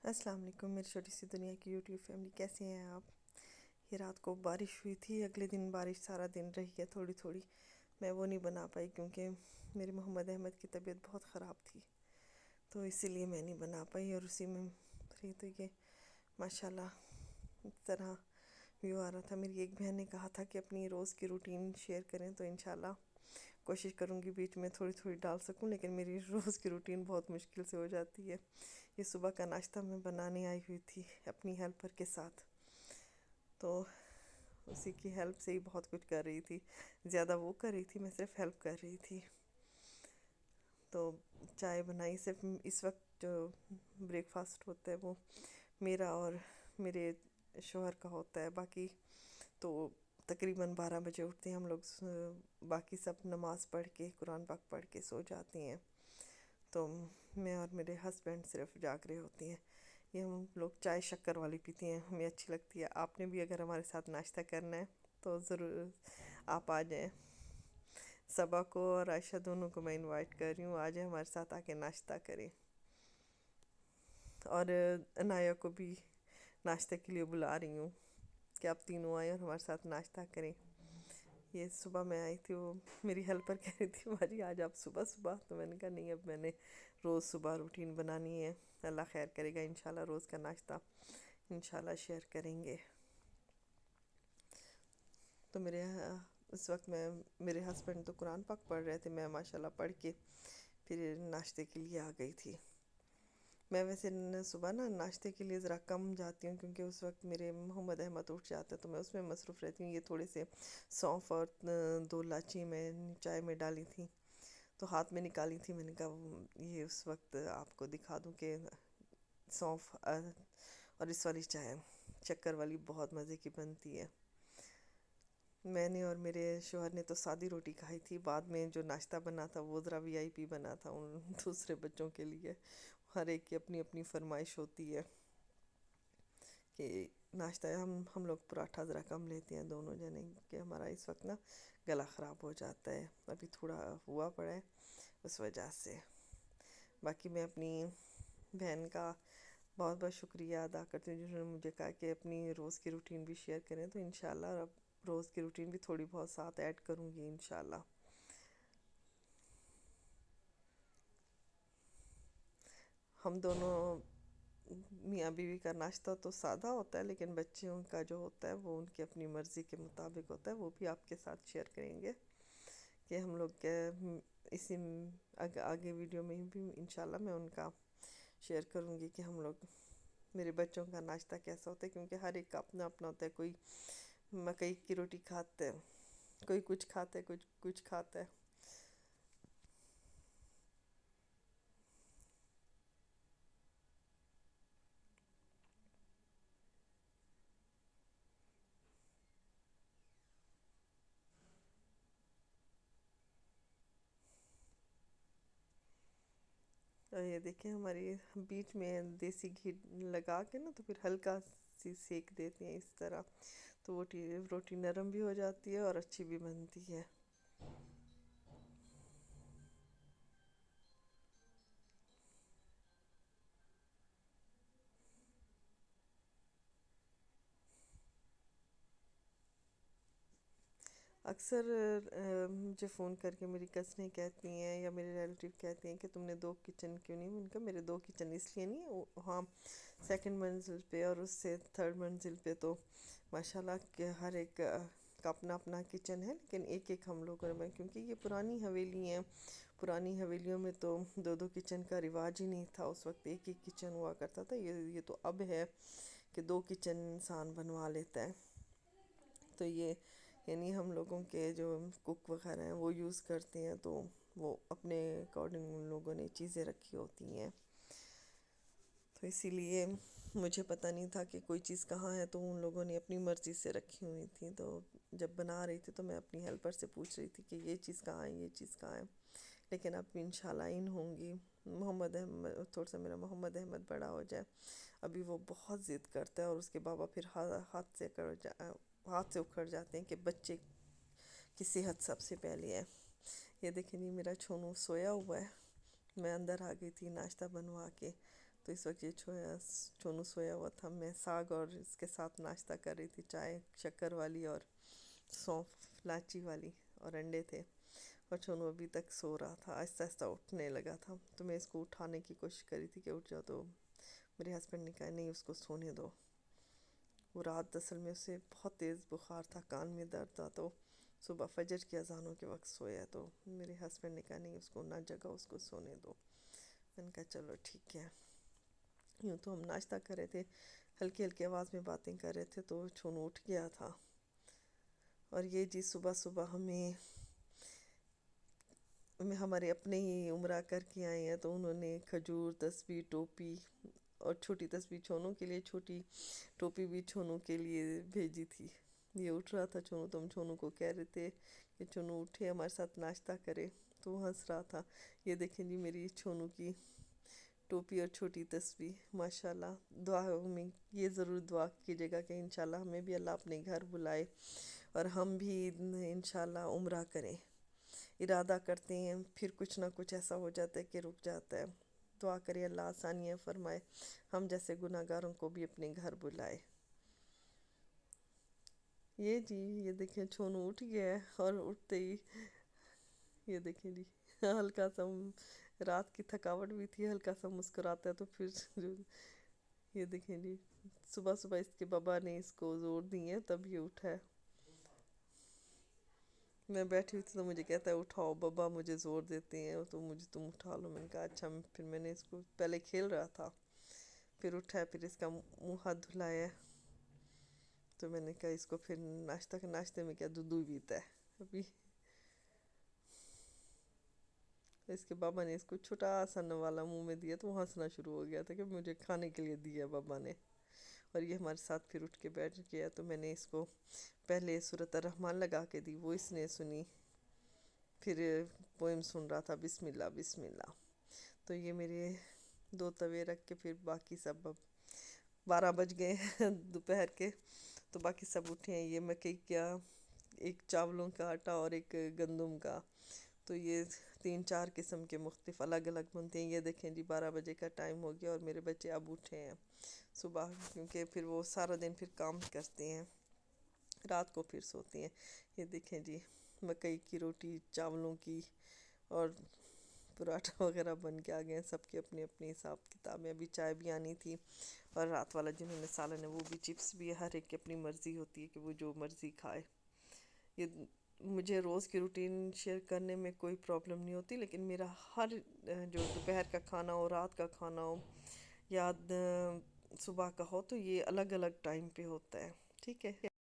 अस्सलाम वालेकुम मेरी छोटी सी दुनिया की यूट्यूब फैमिली, कैसे हैं आप। ये रात को बारिश हुई थी, अगले दिन बारिश सारा दिन रही है थोड़ी थोड़ी। मैं वो नहीं बना पाई क्योंकि मेरे मोहम्मद अहमद की तबीयत बहुत ख़राब थी, तो इसीलिए मैं नहीं बना पाई। और उसी में रही तो ये माशाल्लाह इस तरह व्यू आ रहा था। मेरी एक बहन ने कहा था कि अपनी रोज़ की रूटीन शेयर करें, तो इंशाल्लाह कोशिश करूँगी बीच में थोड़ी थोड़ी डाल सकूँ, लेकिन मेरी रोज़ की रूटीन बहुत मुश्किल से हो जाती है। ये सुबह का नाश्ता मैं बनाने आई हुई थी अपनी हेल्पर के साथ, तो उसी की हेल्प से ही बहुत कुछ कर रही थी। ज़्यादा वो कर रही थी, मैं सिर्फ हेल्प कर रही थी। तो चाय बनाई, सिर्फ इस वक्त जो ब्रेकफास्ट होता है वो मेरा और मेरे शोहर का होता है। बाकी तो तकरीबन 12 बजे उठते हैं हम लोग, बाकी सब नमाज़ पढ़ के कुरान पाक पढ़ के सो जाती हैं। तो मैं और मेरे हस्बैंड सिर्फ जाग रहे होती हैं। ये हम लोग चाय शक्कर वाली पीती हैं, हमें अच्छी लगती है। आपने भी अगर हमारे साथ नाश्ता करना है तो ज़रूर आप आ जाएं। सबा को और आयशा दोनों को मैं इनवाइट कर रही हूँ, आ जाए हमारे साथ आके नाश्ता करें। और अनाया को भी नाश्ते के लिए बुला रही हूँ कि आप तीनों आए और हमारे साथ नाश्ता करें। ये सुबह मैं आई थी, वो मेरी हेल्पर कह रही थी भाजी आज आप सुबह सुबह, तो मैंने कहा नहीं, अब मैंने रोज़ सुबह रूटीन बनानी है। अल्लाह खैर करेगा, इंशाल्लाह रोज़ का नाश्ता इंशाल्लाह शेयर करेंगे। तो इस वक्त मेरे हस्बैंड तो कुरान पाक पढ़ रहे थे, मैं माशाल्लाह पढ़ के फिर नाश्ते के लिए आ गई थी। मैं वैसे सुबह ना नाश्ते के लिए ज़रा कम जाती हूँ, क्योंकि उस वक्त मेरे मोहम्मद अहमद उठ जाता है, तो मैं उसमें मसरूफ़ रहती हूँ। ये थोड़े से सौंफ और 2 इलायची मैं चाय में डाली थी, तो हाथ में निकाली थी। मैंने कहा ये उस वक्त आपको दिखा दूँ कि सौंफ और इस वाली चाय शक्कर वाली बहुत मज़े की बनती है। मैंने और मेरे शोहर ने तो सादी रोटी खाई थी, बाद में जो नाश्ता बना था वो ज़रा वीआईपी बना था उन दूसरे बच्चों के लिए। हर एक की अपनी अपनी फरमाइश होती है कि नाश्ता हम लोग पराठा ज़रा कम लेते हैं दोनों जने, कि हमारा इस वक्त ना गला ख़राब हो जाता है, अभी थोड़ा हुआ पड़ा है उस वजह से। बाकी मैं अपनी बहन का बहुत बहुत शुक्रिया अदा करती हूँ जिन्होंने मुझे कहा कि अपनी रोज़ की रूटीन भी शेयर करें, तो इंशाल्लाह अब रोज़ की रूटीन भी थोड़ी बहुत साथ ऐड करूँगी इंशाल्लाह। हम दोनों मियाँ बीवी का नाश्ता तो सादा होता है, लेकिन बच्चों का जो होता है वो उनकी अपनी मर्ज़ी के मुताबिक होता है, वो भी आपके साथ शेयर करेंगे कि हम लोग इसी आगे वीडियो में भी इंशाल्लाह मैं उनका शेयर करूँगी कि हम लोग मेरे बच्चों का नाश्ता कैसा होता है, क्योंकि हर एक का अपना अपना होता है। कोई मकई की रोटी खाते हैं, कोई कुछ खाता है, कुछ कुछ खाता है। और ये देखिए हमारी बीच में देसी घी लगा के ना, तो फिर हल्का सी सेक देते हैं इस तरह, तो वो रोटी नरम भी हो जाती है और अच्छी भी बनती है। अक्सर मुझे फ़ोन करके मेरी कज़नें कहती हैं या मेरे रिलेटिव कहते हैं कि तुमने 2 किचन क्यों नहीं। उनका मेरे 2 किचन इसलिए नहीं, हाँ, सेकंड मंजिल पे और उससे थर्ड मंजिल पे तो माशाल्लाह के हर एक का अपना अपना किचन है, लेकिन एक एक हम लोगों में, क्योंकि ये पुरानी हवेली हैं, पुरानी हवेलियों में तो 2 2 किचन का रिवाज ही नहीं था। उस वक्त एक एक किचन हुआ करता था। ये तो अब है कि 2 किचन इंसान बनवा लेता है। तो ये यानी हम लोगों के जो कुक वगैरह हैं वो यूज़ करते हैं, तो वो अपने अकॉर्डिंग उन लोगों ने चीज़ें रखी होती हैं। तो इसीलिए मुझे पता नहीं था कि कोई चीज़ कहाँ है, तो उन लोगों ने अपनी मर्ज़ी से रखी हुई थी। तो जब बना रही थी तो मैं अपनी हेल्पर से पूछ रही थी कि ये चीज़ कहाँ है, ये चीज़ कहाँ है। लेकिन अब इंशाल्लाह इन होंगी। मोहम्मद अहमद, थोड़ा सा मेरा मोहम्मद अहमद बड़ा हो जाए, अभी वो बहुत ज़िद करता है, और उसके बाबा फिर हाथ से उखड़ जाते हैं कि बच्चे की सेहत सबसे पहले है। ये देखिए नहीं, मेरा छोनू सोया हुआ है, मैं अंदर आ गई थी नाश्ता बनवा के, تو اس وقت یہ چونو سویا ہوا تھا. میں ساگ اور اس کے ساتھ ناشتہ کر رہی تھی, چائے شکر والی اور سونف لاچی والی, اور انڈے تھے. اور چونو ابھی تک سو رہا تھا, آہستہ آہستہ اٹھنے لگا تھا. تو میں اس کو اٹھانے کی کوشش کری تھی کہ اٹھ جاؤ, تو میرے ہسبینڈ نے کہا نہیں اس کو سونے دو. وہ رات اصل میں اسے بہت تیز بخار تھا, کان میں درد تھا, تو صبح فجر کی اذانوں کے وقت سویا. تو میرے ہسبینڈ نے کہا نہیں اس کو نہ جگاؤ, اس کو سونے دو. میں نے کہا چلو ٹھیک ہے. یوں تو ہم ناشتہ کر رہے تھے, ہلکی ہلکی آواز میں باتیں کر رہے تھے, تو چونو اٹھ گیا تھا. اور یہ جی صبح صبح ہمارے اپنے ہی عمرہ کر کے آئے ہیں, تو انہوں نے کھجور, تسبیح, ٹوپی, اور چھوٹی تسبیح چھونوں کے لیے, چھوٹی ٹوپی بھی چھونوں کے لیے بھیجی تھی. یہ اٹھ رہا تھا چھونو, تو ہم چھونوں کو کہہ رہے تھے کہ چھونو اٹھے ہمارے ساتھ ناشتہ کرے, تو وہ ہنس رہا تھا. یہ دیکھیں جی میری چھونو کی ٹوپی اور چھوٹی تسبیح, ماشاءاللہ. دعا میں یہ ضرور دعا کیجیے گا کہ انشاءاللہ ہمیں بھی اللہ اپنے گھر بلائے اور ہم بھی انشاءاللہ عمرہ کریں. ارادہ کرتے ہیں پھر کچھ نہ کچھ ایسا ہو جاتا ہے کہ رک جاتا ہے. دعا کریں اللہ آسانیاں فرمائے, ہم جیسے گناہ گاروں کو بھی اپنے گھر بلائے. یہ جی یہ دیکھیں چھونو اٹھ گیا ہے, اور اٹھتے ہی یہ دیکھیں جی ہلکا سا رات کی تھکاوٹ بھی تھی, ہلکا سا مسکراتا ہے. تو پھر یہ دیکھیں جی صبح صبح اس کے بابا نے اس کو زور دیے تب یہ اٹھا ہے. میں بیٹھی ہوئی تھی تو مجھے کہتا ہے اٹھاؤ بابا, مجھے زور دیتے ہیں تو مجھے تم اٹھا لو. میں نے کہا اچھا. پھر میں نے اس کو, پہلے کھیل رہا تھا, پھر اٹھا ہے, پھر اس کا منہ ہاتھ دھلایا ہے. تو میں نے کہا اس کو پھر ناشتے میں کیا دودھ پیتا ہے ابھی. اس کے بابا نے اس کو چھوٹا سا نوالا منہ میں دیا, تو وہ ہنسنا شروع ہو گیا تھا کہ مجھے کھانے کے لیے دیا بابا نے. اور یہ ہمارے ساتھ پھر اٹھ کے بیٹھ گیا. تو میں نے اس کو پہلے سورۃ الرحمن لگا کے دی, وہ اس نے سنی. پھر پوئم سن رہا تھا, بسم اللہ بسم اللہ. تو یہ میرے 2 توے رکھ کے پھر باقی سب, اب 12 بج گئے ہیں دوپہر کے, تو باقی سب اٹھے ہیں. یہ مکئی کا, ایک چاولوں کا آٹا اور ایک گندم کا, تو یہ 3-4 قسم کے مختلف الگ الگ بنتے ہیں. یہ دیکھیں جی 12 بجے کا ٹائم ہو گیا, اور میرے بچے اب اٹھے ہیں صبح, کیونکہ پھر وہ سارا دن پھر کام کرتے ہیں, رات کو پھر سوتے ہیں. یہ دیکھیں جی مکئی کی روٹی, چاولوں کی, اور پراٹھا وغیرہ بن کے آ گئے ہیں. سب کے اپنے اپنے حساب کتاب میں. ابھی چائے بھی آنی تھی, اور رات والا جنہوں نے سالن ہے وہ بھی, چپس بھی. ہر ایک کی اپنی مرضی ہوتی ہے کہ وہ جو مرضی کھائے. یہ مجھے روز کی روٹین شیئر کرنے میں کوئی پرابلم نہیں ہوتی, لیکن میرا ہر جو دوپہر کا کھانا ہو, رات کا کھانا ہو, یا صبح کا ہو, تو یہ الگ الگ ٹائم پہ ہوتا ہے. ٹھیک ہے.